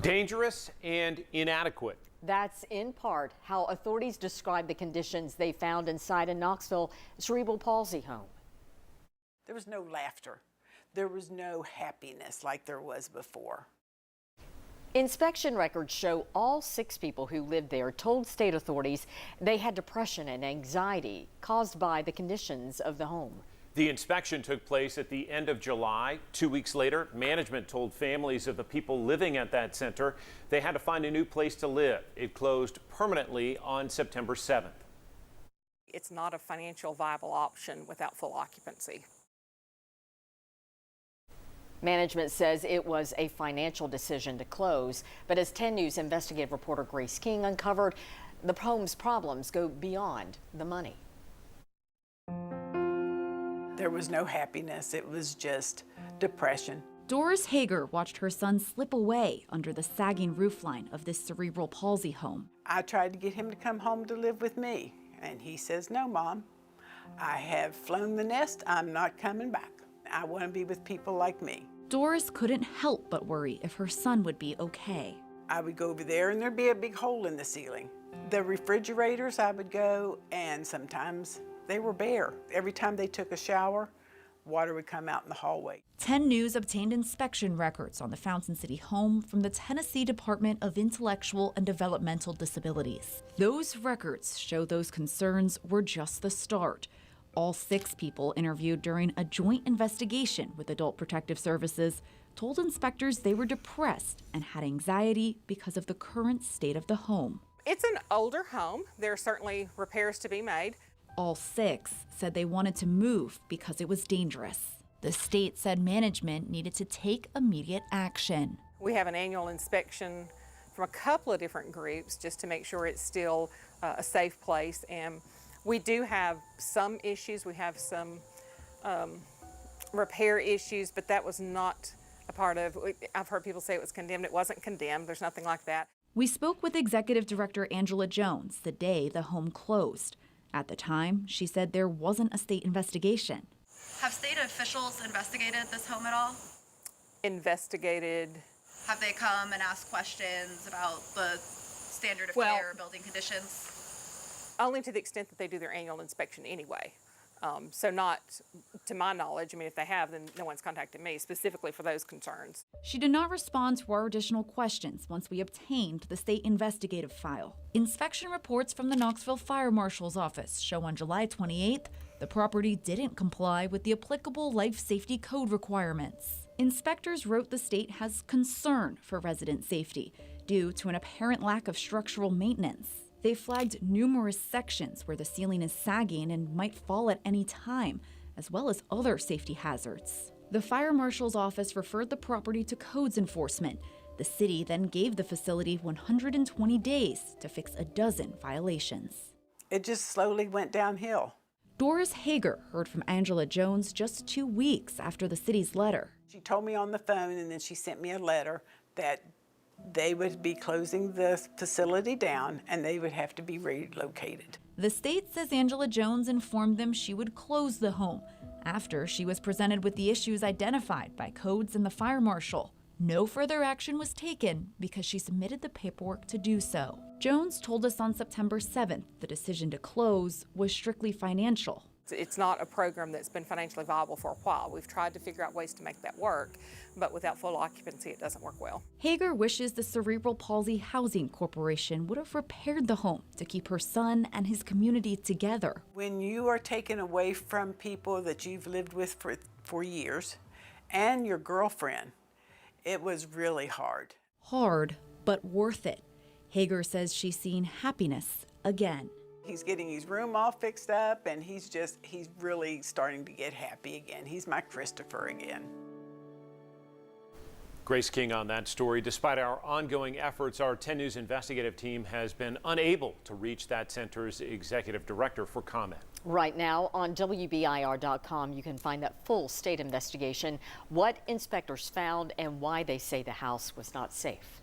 Dangerous and inadequate. That's in part how authorities describe the conditions they found inside a Knoxville cerebral palsy home. There was no laughter. There was no happiness like there was before. Inspection records show all 6 people who lived there told state authorities they had depression and anxiety caused by the conditions of the home. The inspection took place at the end of July. 2 weeks later, management told families of the people living at that center they had to find a new place to live. It closed permanently on September 7th. It's not a financial viable option without full occupancy. Management says it was a financial decision to close, but as 10 News investigative reporter Grace King uncovered, the home's problems go beyond the money. There was no happiness. It was just depression. Doris Hager watched her son slip away under the sagging roofline of this cerebral palsy home. I tried to get him to come home to live with me, and he says, "No, Mom, I have flown the nest. I'm not coming back. I want to be with people like me." Doris couldn't help but worry if her son would be okay. I would go over there and there'd be a big hole in the ceiling. The refrigerators, I would go, and sometimes they were bare. Every time they took a shower, water would come out in the hallway. 10 News obtained inspection records on the Fountain City home from the Tennessee Department of Intellectual and Developmental Disabilities. Those records show those concerns were just the start. All 6 people interviewed during a joint investigation with Adult Protective Services told inspectors they were depressed and had anxiety because of the current state of the home. It's an older home. There are certainly repairs to be made. All 6 said they wanted to move because it was dangerous. The state said management needed to take immediate action. We have an annual inspection from a couple of different groups just to make sure it's still a safe place. And we do have some issues. We have some repair issues, but that was not a part of, I've heard people say it was condemned. It wasn't condemned. There's nothing like that. We spoke with Executive Director Angela Jones the day the home closed. At the time, she said there wasn't a state investigation. Have state officials investigated this home at all? Investigated. Have they come and asked questions about the standard of care, building conditions? Only to the extent that they do their annual inspection anyway. So not to my knowledge. I mean, if they have, then no one's contacted me specifically for those concerns. She did not respond to our additional questions once we obtained the state investigative file. Inspection reports from the Knoxville Fire Marshal's office show on July 28th, the property didn't comply with the applicable life safety code requirements. Inspectors wrote the state has concern for resident safety due to an apparent lack of structural maintenance. They flagged numerous sections where the ceiling is sagging and might fall at any time, as well as other safety hazards. The fire marshal's office referred the property to codes enforcement. The city then gave the facility 120 days to fix a dozen violations. It just slowly went downhill. Doris Hager heard from Angela Jones just 2 weeks after the city's letter. She told me on the phone, and then she sent me a letter that they would be closing the facility down and they would have to be relocated. The state says Angela Jones informed them she would close the home after she was presented with the issues identified by codes and the fire marshal. No further action was taken because she submitted the paperwork to do so. Jones told us on September 7th the decision to close was strictly financial. It's not a program that's been financially viable for a while. We've tried to figure out ways to make that work, but without full occupancy, it doesn't work well. Hager wishes the Cerebral Palsy Housing Corporation would have repaired the home to keep her son and his community together. When you are taken away from people that you've lived with for years and your girlfriend, it was really hard. Hard, but worth it. Hager says she's seen happiness again. He's getting his room all fixed up, and he's really starting to get happy again. He's my Christopher again. Grace King on that story. Despite our ongoing efforts, our 10 News investigative team has been unable to reach that center's executive director for comment. Right now on WBIR.com, you can find that full state investigation, what inspectors found and why they say the house was not safe.